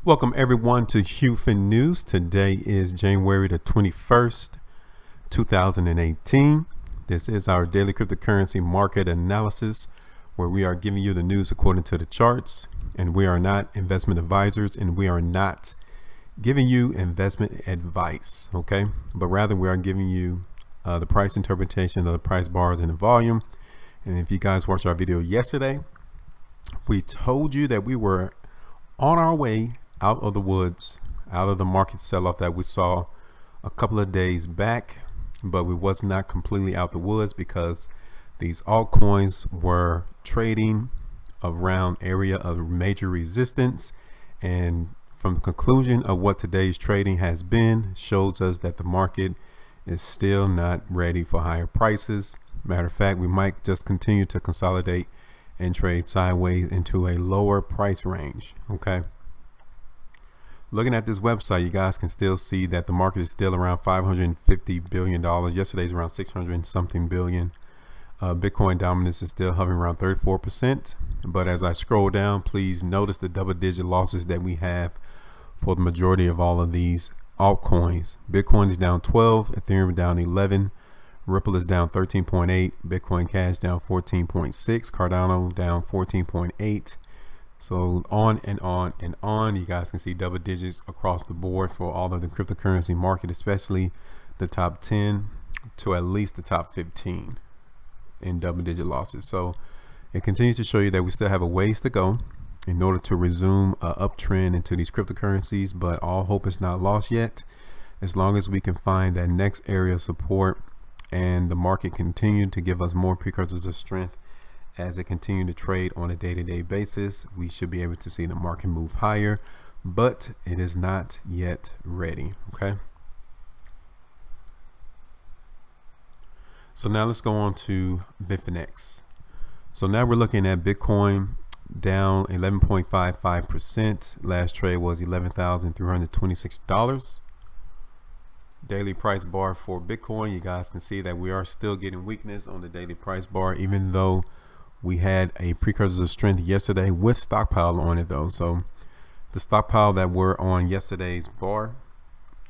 Welcome everyone to HueFin News. Today is January the 21st, 2018. This is our daily cryptocurrency market analysis where we are giving you the news according to the charts, and we are not investment advisors and we are not giving you investment advice, okay? But rather we are giving you the price interpretation of the price bars and the volume. And if you guys watched our video yesterday, we told you that we were on our way out of the woods, out of the market sell-off that we saw a couple of days back, but we was not completely out the woods because these altcoins were trading around area of major resistance. And from the conclusion of what today's trading has been shows us that the market is still not ready for higher prices. Matter of fact, we might just continue to consolidate and trade sideways into a lower price range. Okay, looking at this website, you guys can still see that the market is still around $550 billion. Yesterday's around 600 something billion. Bitcoin dominance is still hovering around 34%. But as I scroll down, please notice the double-digit losses that we have for the majority of all of these altcoins. Bitcoin is down 12, Ethereum down 11, Ripple is down 13.8, Bitcoin Cash down 14.6, Cardano down 14.8. So on and on and on. You guys can see double digits across the board for all of the cryptocurrency market, especially the top 10 to at least the top 15 in double digit losses. So it continues to show you that we still have a ways to go in order to resume an uptrend into these cryptocurrencies, but all hope is not lost yet. As long as we can find that next area of support and the market continue to give us more precursors of strength as it continue to trade on a day-to-day basis, we should be able to see the market move higher, but it is not yet ready. Okay, so now let's go on to Bitfinex. So now we're looking at Bitcoin down 11.55%. Last trade was $11,326. Daily price bar for Bitcoin, you guys can see that we are still getting weakness on the daily price bar, even though we had a precursor of strength yesterday with stockpile on it though. So the stockpile that were on yesterday's bar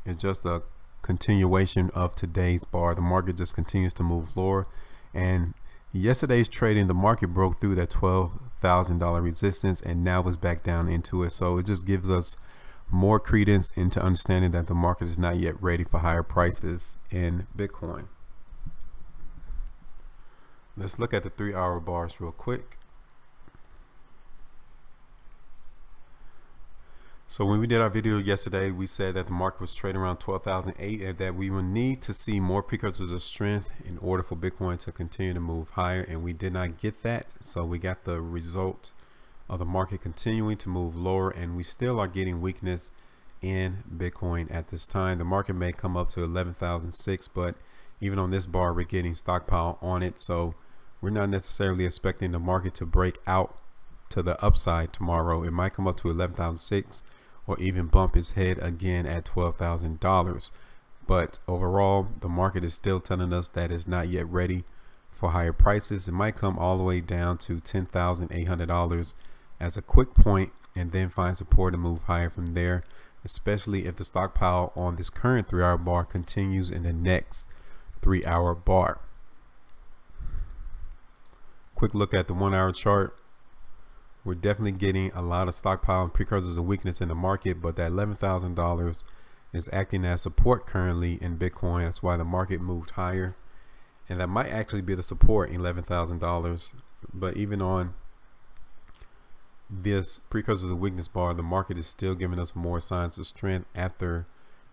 is just a continuation of today's bar. The market just continues to move lower, and yesterday's trading, the market broke through that $12,000 resistance and now is back down into it. So it just gives us more credence into understanding that the market is not yet ready for higher prices in Bitcoin. Let's look at the 3-hour bars real quick. So when we did our video yesterday, we said that the market was trading around 12,008 and that we would need to see more precursors of strength in order for Bitcoin to continue to move higher, and we did not get that. So we got the result of the market continuing to move lower, and we still are getting weakness in Bitcoin at this time. The market may come up to 11,006, but even on this bar we're getting stockpile on it, so we're not necessarily expecting the market to break out to the upside tomorrow. It might come up to 11,006 or even bump its head again at $12,000. But overall, the market is still telling us that it's not yet ready for higher prices. It might come all the way down to $10,800 as a quick point and then find support to move higher from there, especially if the stockpile on this current 3-hour bar continues in the next 3-hour bar. Quick look at the 1-hour chart. We're definitely getting a lot of stockpile and precursors of weakness in the market, but that $11,000 is acting as support currently in Bitcoin. That's why the market moved higher, and that might actually be the support, $11,000. But even on this precursors of weakness bar, the market is still giving us more signs of strength after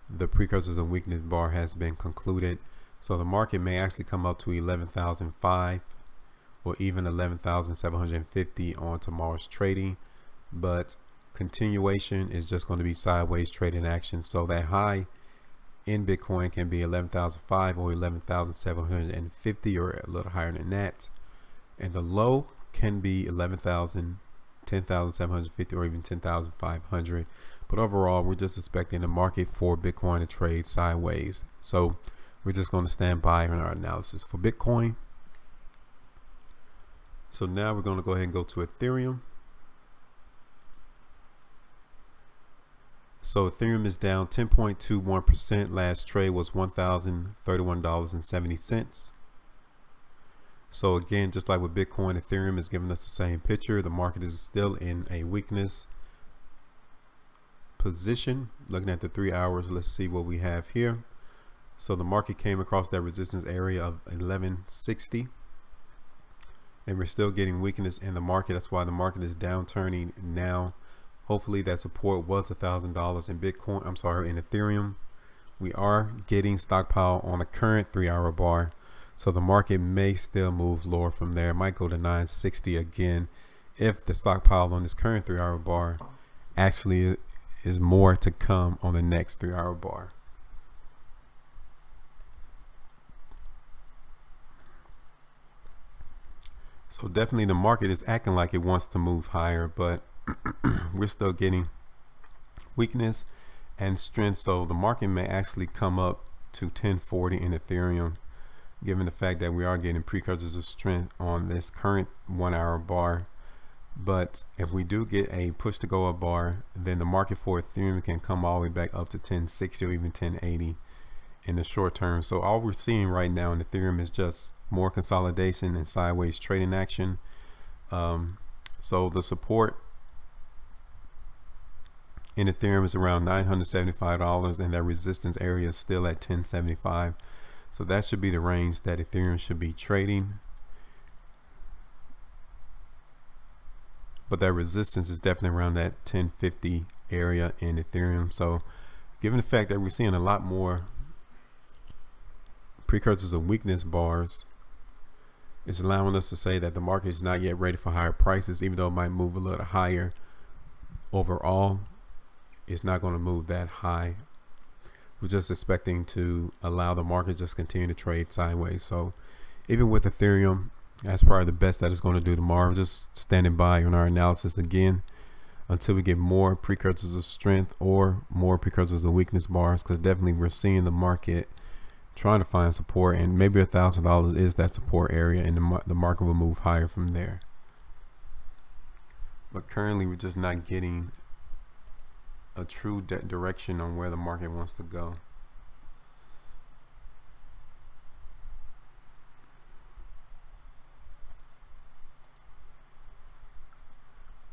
the precursors of weakness bar has been concluded. So the market may actually come up to 11,005 or even 11,750 on tomorrow's trading, but continuation is just going to be sideways trading action. So that high in Bitcoin can be 11,005 or 11,750 or a little higher than that, and the low can be 11,000, 10,750 or even 10,500. But overall, we're just expecting the market for Bitcoin to trade sideways. So we're just going to stand by on our analysis for Bitcoin. So now we're going to go ahead and go to Ethereum. So Ethereum is down 10.21%. Last trade was $1,031.70. So again, just like with Bitcoin, Ethereum is giving us the same picture. The market is still in a weakness position. Looking at the 3 hours, let's see what we have here. So the market came across that resistance area of 1160, and we're still getting weakness in the market. That's why the market is downturning now. Hopefully that support was $1,000 in Bitcoin. I'm sorry, in Ethereum. We are getting stockpile on the current 3 hour bar. So the market may still move lower from there. It might go to 960 again if the stockpile on this current 3 hour bar actually is more to come on the next 3 hour bar. So definitely the market is acting like it wants to move higher, but we're still getting weakness and strength. So the market may actually come up to 1040 in Ethereum, given the fact that we are getting precursors of strength on this current 1 hour bar. But if we do get a push to go up bar, then the market for Ethereum can come all the way back up to 1060 or even 1080 in the short term. So all we're seeing right now in Ethereum is just more consolidation and sideways trading action. So the support in Ethereum is around $975, and that resistance area is still at 1075. So that should be the range that Ethereum should be trading. But that resistance is definitely around that 1050 area in Ethereum. So given the fact that we're seeing a lot more precursors of weakness bars, it's allowing us to say that the market is not yet ready for higher prices, even though it might move a little higher. Overall, it's not going to move that high. We're just expecting to allow the market just continue to trade sideways. So even with Ethereum, that's probably the best that it's going to do tomorrow. Just standing by on our analysis again until we get more precursors of strength or more precursors of weakness bars, because definitely we're seeing the market trying to find support, and maybe $1,000 is that support area, and the market will move higher from there. But currently we're just not getting a true direction on where the market wants to go.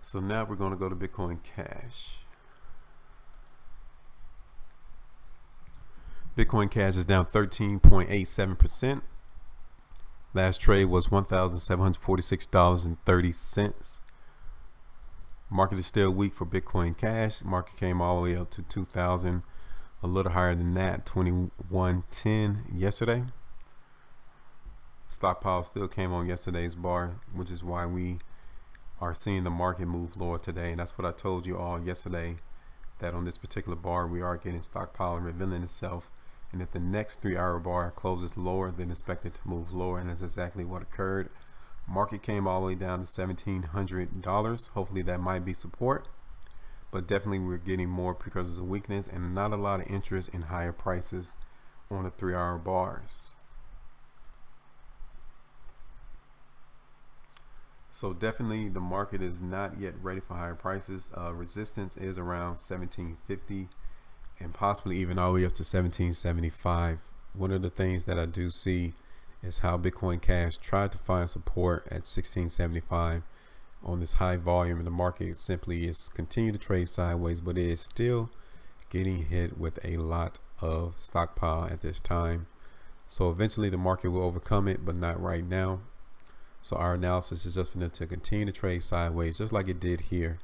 So now we're going to go to Bitcoin Cash. Bitcoin Cash is down 13.87%. Last trade was $1,746.30. Market is still weak for Bitcoin Cash. Market came all the way up to 2,000, a little higher than that, 2110 yesterday. Stockpile still came on yesterday's bar, which is why we are seeing the market move lower today. And that's what I told you all yesterday, that on this particular bar we are getting stockpile and revealing itself. And if the next 3 hour bar closes lower than expected to move lower, and that's exactly what occurred. Market came all the way down to $1,700. Hopefully that might be support, but definitely we're getting more precursors of weakness and not a lot of interest in higher prices on the 3 hour bars. So definitely the market is not yet ready for higher prices. Resistance is around 1750 and possibly even all the way up to 1775. One of the things that I do see is how Bitcoin Cash tried to find support at 1675 on this high volume, and the market simply is continuing to trade sideways, but it is still getting hit with a lot of stockpile at this time. So eventually the market will overcome it, but not right now. So our analysis is just for them to continue to trade sideways, just like it did here.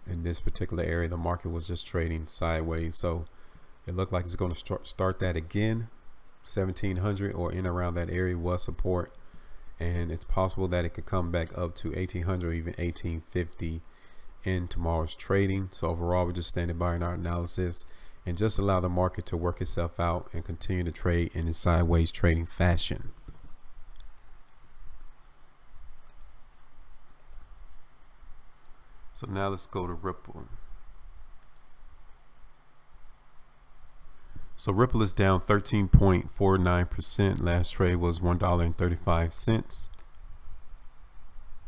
In this particular area, the market was just trading sideways. So it looked like it's going to start that again. 1700 or in around that area was support, and it's possible that it could come back up to 1800 or even 1850 in tomorrow's trading. So overall, we're just standing by in our analysis and just allow the market to work itself out and continue to trade in a sideways trading fashion. So now let's go to Ripple. So Ripple is down 13.49%. Last trade was $1.35.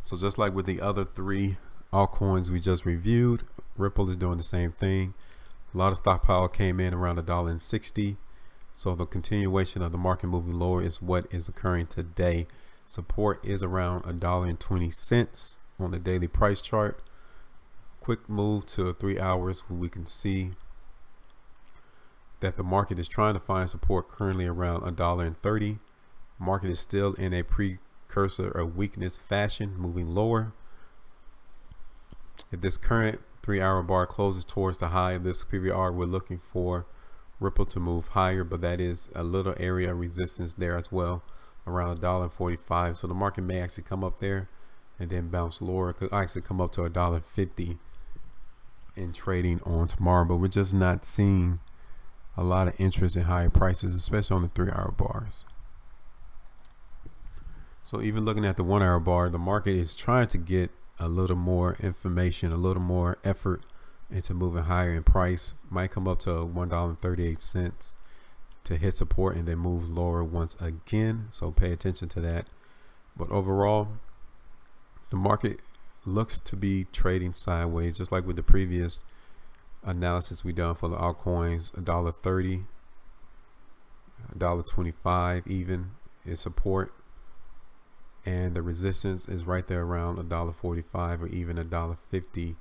So just like with the other three altcoins we just reviewed, Ripple is doing the same thing. A lot of stockpile came in around $1.60. So the continuation of the market moving lower is what is occurring today. Support is around $1.20 on the daily price chart. Quick move to 3 hours where we can see that the market is trying to find support currently around $1.30. Market is still in a precursor of weakness fashion, moving lower. If this current 3 hour bar closes towards the high of this PVR, we're looking for Ripple to move higher, but that is a little area of resistance there as well, around $1.45. So the market may actually come up there and then bounce lower. It could actually come up to $1.50 in trading on tomorrow, but we're just not seeing a lot of interest in higher prices, especially on the 3 hour bars. So even looking at the 1 hour bar, the market is trying to get a little more information, a little more effort into moving higher in price. Might come up to $1.38 to hit support and then move lower once again. So pay attention to that. But overall, the market looks to be trading sideways, just like with the previous analysis we done for the altcoins. $1.30, $1.25 even is support, and the resistance is right there around $1.45 or even $1.50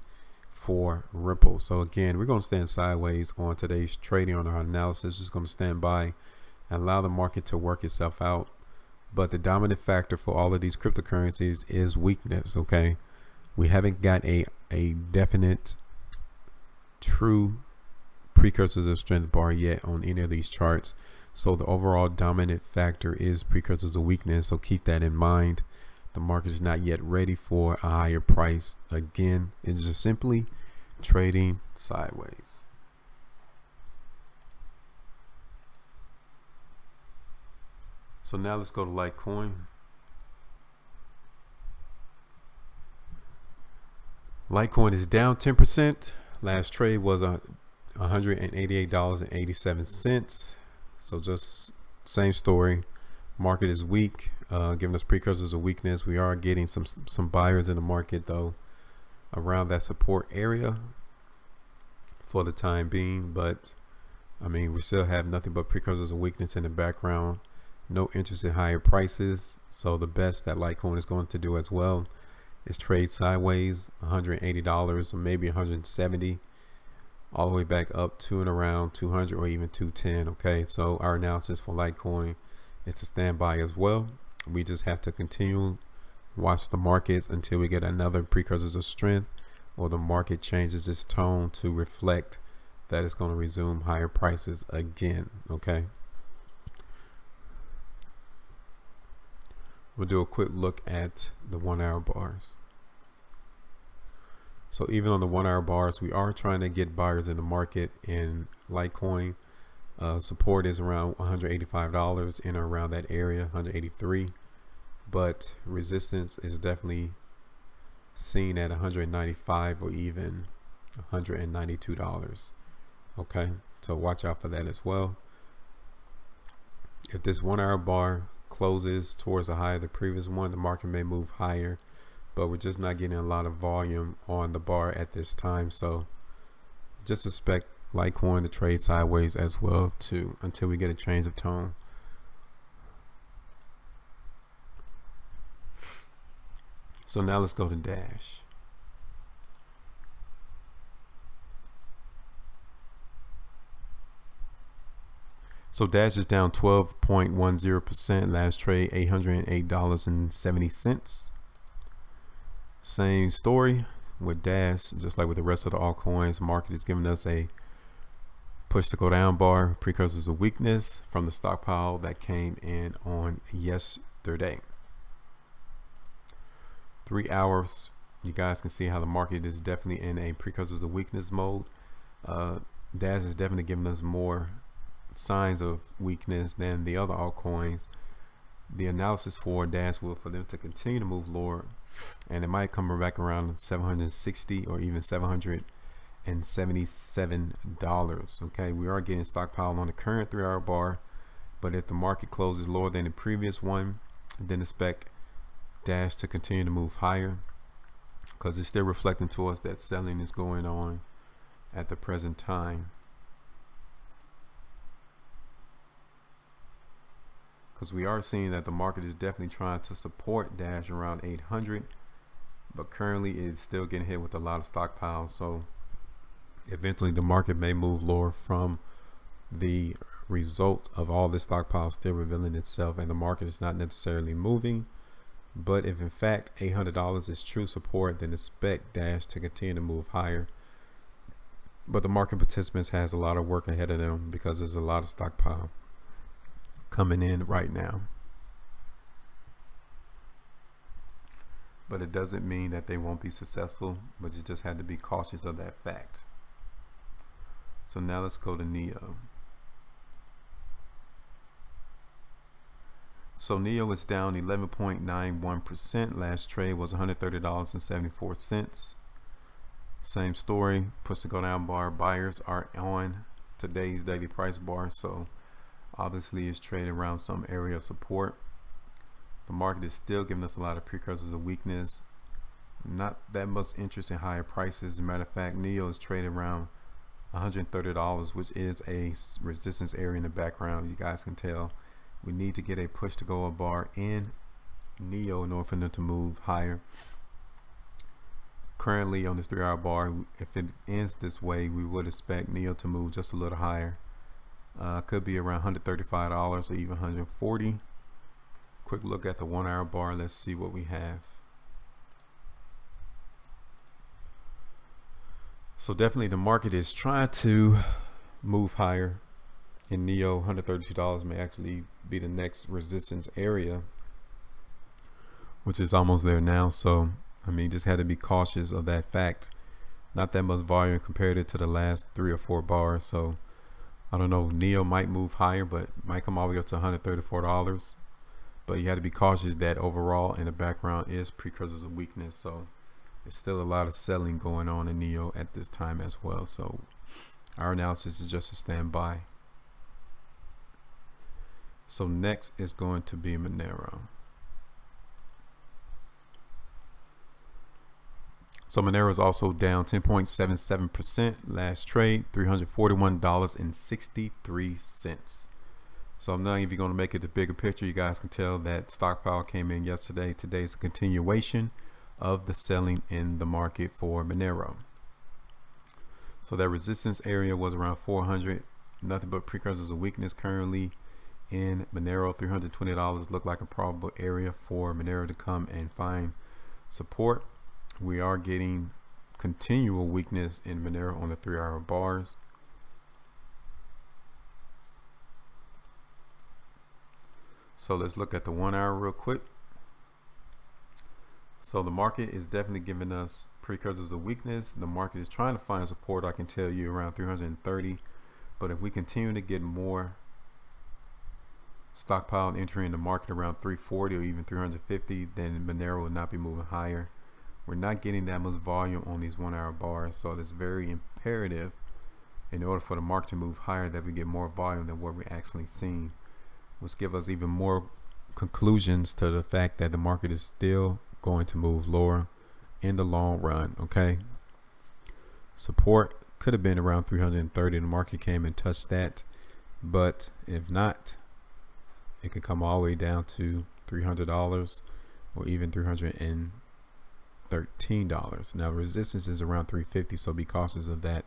for Ripple. So again, we're going to stand sideways on today's trading on our analysis. Just going to stand by and allow the market to work itself out. But the dominant factor for all of these cryptocurrencies is weakness. Okay, we haven't got a definite true precursors of strength bar yet on any of these charts. So the overall dominant factor is precursors of weakness. So keep that in mind. The market is not yet ready for a higher price. Again, it's just simply trading sideways. So now let's go to Litecoin. Litecoin is down 10%. Last trade was $188.87. So just same story. Market is weak, giving us precursors of weakness. We are getting some buyers in the market though around that support area for the time being, but I mean, we still have nothing but precursors of weakness in the background. No interest in higher prices. So the best that Litecoin is going to do as well is trade sideways, $180 or maybe $170, all the way back up to and around 200 or even 210. Okay, so our analysis for Litecoin, it's a standby as well. We just have to continue watch the markets until we get another precursors of strength, or the market changes its tone to reflect that it's going to resume higher prices again. Okay, we'll do a quick look at the 1 hour bars. So even on the 1 hour bars, we are trying to get buyers in the market in Litecoin. Support is around $185 in or around that area, 183, but resistance is definitely seen at $195 or even $192. Okay, so watch out for that as well. If this 1 hour bar closes towards the high of the previous one, the market may move higher, but we're just not getting a lot of volume on the bar at this time. So just expect Litecoin to trade sideways as well too until we get a change of tone. So now let's go to Dash. So Dash is down 12.10%. Last trade $808.70. Same story with Dash, just like with the rest of the altcoins. Market is giving us a push to go down bar, precursors of weakness from the stockpile that came in on yesterday. 3 hours, you guys can see how the market is definitely in a precursors of weakness mode. Dash is definitely giving us more signs of weakness than the other altcoins. The analysis for Dash will for them to continue to move lower, and it might come back around $760 or even $777. Okay, we are getting stockpile on the current 3 hour bar, but if the market closes lower than the previous one, then expect Dash to continue to move higher. because it's still reflecting to us that selling is going on at the present time. Because we are seeing that the market is definitely trying to support Dash around 800, but currently it's still getting hit with a lot of stockpiles. So eventually the market may move lower from the result of all this stockpile still revealing itself, and the market is not necessarily moving. But if in fact $800 is true support, then expect Dash to continue to move higher. But the market participants has a lot of work ahead of them because there's a lot of stockpile coming in right now. But it doesn't mean that they won't be successful, but you just had to be cautious of that fact. So now let's go to Neo. So Neo is down 11.91%. Last trade was $130.74. Same story, push to go down bar. Buyers are on today's daily price bar, so obviously it's trading around some area of support. The market is still giving us a lot of precursors of weakness. Not that much interest in higher prices. As a matter of fact, Neo is trading around $130, which is a resistance area in the background. You guys can tell we need to get a push to go bar in Neo in order for them to move higher. Currently on this 3-hour bar, if it ends this way, we would expect Neo to move just a little higher. Could be around $135 or even $140. Quick look at the 1-hour bar. Let's see what we have. So definitely the market is trying to move higher. In Neo, $132 may actually be the next resistance area, which is almost there now. So I mean, just had to be cautious of that fact. Not that much volume compared to the last 3 or 4 bars. So I don't know, Neo might move higher, but might come all the way up to $134. But you had to be cautious that overall in the background is precursors of weakness. So there's still a lot of selling going on in Neo at this time as well. So our analysis is just a standby. So next is going to be Monero. So Monero is also down 10.77%. Last trade, $341.63. So I'm not even going to make it the bigger picture. You guys can tell that stockpile came in yesterday. Today is a continuation of the selling in the market for Monero. So that resistance area was around 400. Nothing but precursors of weakness currently in Monero. $320 look like a probable area for Monero to come and find support. We are getting continual weakness in Monero on the 3-hour bars. So let's look at the 1-hour real quick. So the market is definitely giving us precursors of weakness. The market is trying to find support, I can tell you, around 330. But if we continue to get more stockpile entering the market around 340 or even 350, then Monero will not be moving higher. We're not getting that much volume on these 1-hour bars, so it's very imperative in order for the market to move higher that we get more volume than what we're actually seeing, which give us even more conclusions to the fact that the market is still going to move lower in the long run. Okay, support could have been around 330. The market came and touched that, but if not, it could come all the way down to $300 or even $313. Now resistance is around 350, so be cautious of that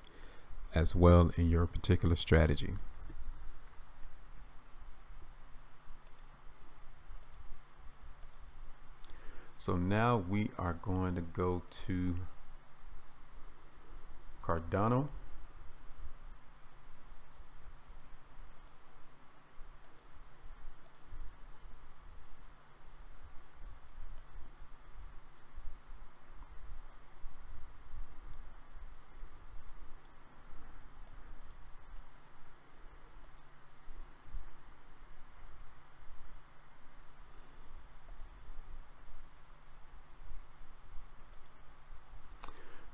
as well in your particular strategy. So now we are going to go to Cardano.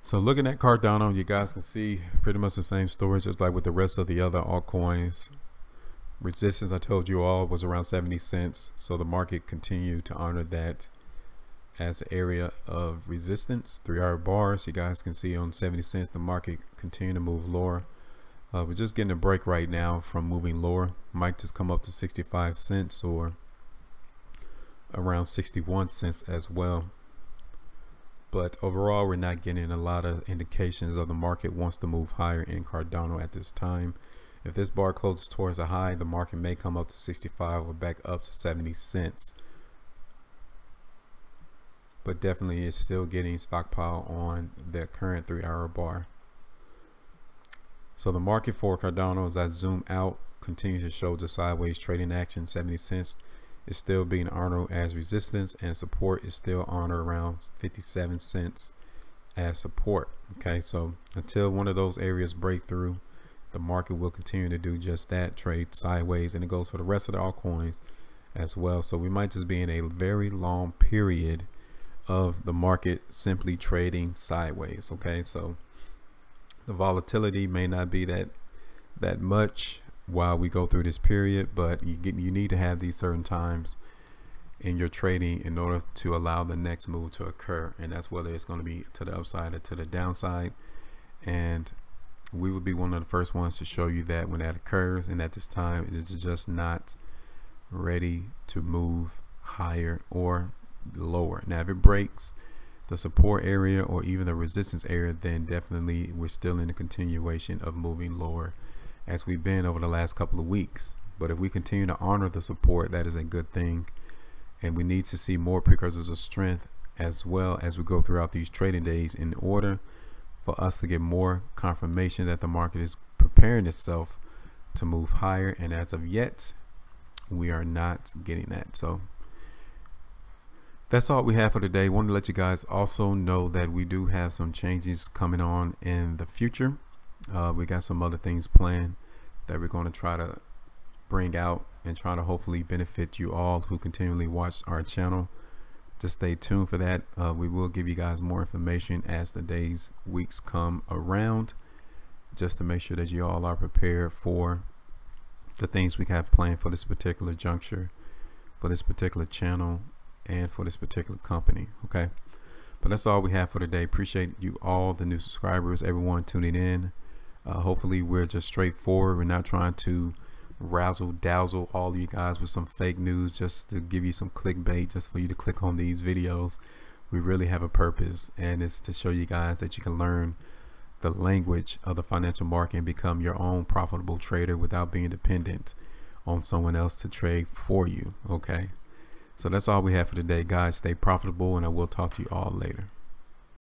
So looking at Cardano, you guys can see pretty much the same story, just like with the rest of the other altcoins. Resistance, I told you all, was around 70 cents. So the market continued to honor that as an area of resistance. 3-hour bars, you guys can see on 70 cents, the market continue to move lower. We're just getting a break right now from moving lower. Might just come up to 65 cents or around 61 cents as well. But overall, we're not getting a lot of indications of the market wants to move higher in Cardano at this time. If this bar closes towards a high, the market may come up to 65 or back up to 70 cents. But definitely it's still getting stockpile on the current 3-hour bar. So the market for Cardano, as I zoom out, continues to show the sideways trading action. 70 cents is still being honored as resistance, and support is still honored around 57 cents as support. Okay, so until one of those areas break through, the market will continue to do just that, trade sideways, and it goes for the rest of the altcoins as well. So we might just be in a very long period of the market simply trading sideways. Okay, so the volatility may not be that much while we go through this period, but you need to have these certain times in your trading in order to allow the next move to occur, and that's whether it's going to be to the upside or to the downside. And we will be one of the first ones to show you that when that occurs, and at this time it is just not ready to move higher or lower. Now if it breaks the support area or even the resistance area, then definitely we're still in a continuation of moving lower as we've been over the last couple of weeks. But if we continue to honor the support, that is a good thing, and we need to see more precursors of strength as well as we go throughout these trading days in order for us to get more confirmation that the market is preparing itself to move higher, and as of yet we are not getting that. So that's all we have for today. Want to let you guys also know that we do have some changes coming on in the future. We got some other things planned that we're going to try to bring out and try to hopefully benefit you all who continually watch our channel. Just stay tuned for that. We will give you guys more information as the days, weeks come around, just to make sure that you all are prepared for the things we have planned for this particular juncture, for this particular channel, and for this particular company. Okay, but that's all we have for today. Appreciate you all, the new subscribers, everyone tuning in. Hopefully we're just straightforward. We're not trying to razzle dazzle all of you guys with some fake news just to give you some clickbait just for you to click on these videos. We really have a purpose, and it's to show you guys that you can learn the language of the financial market and become your own profitable trader without being dependent on someone else to trade for you. Okay, so that's all we have for today, guys. Stay profitable, and I will talk to you all later.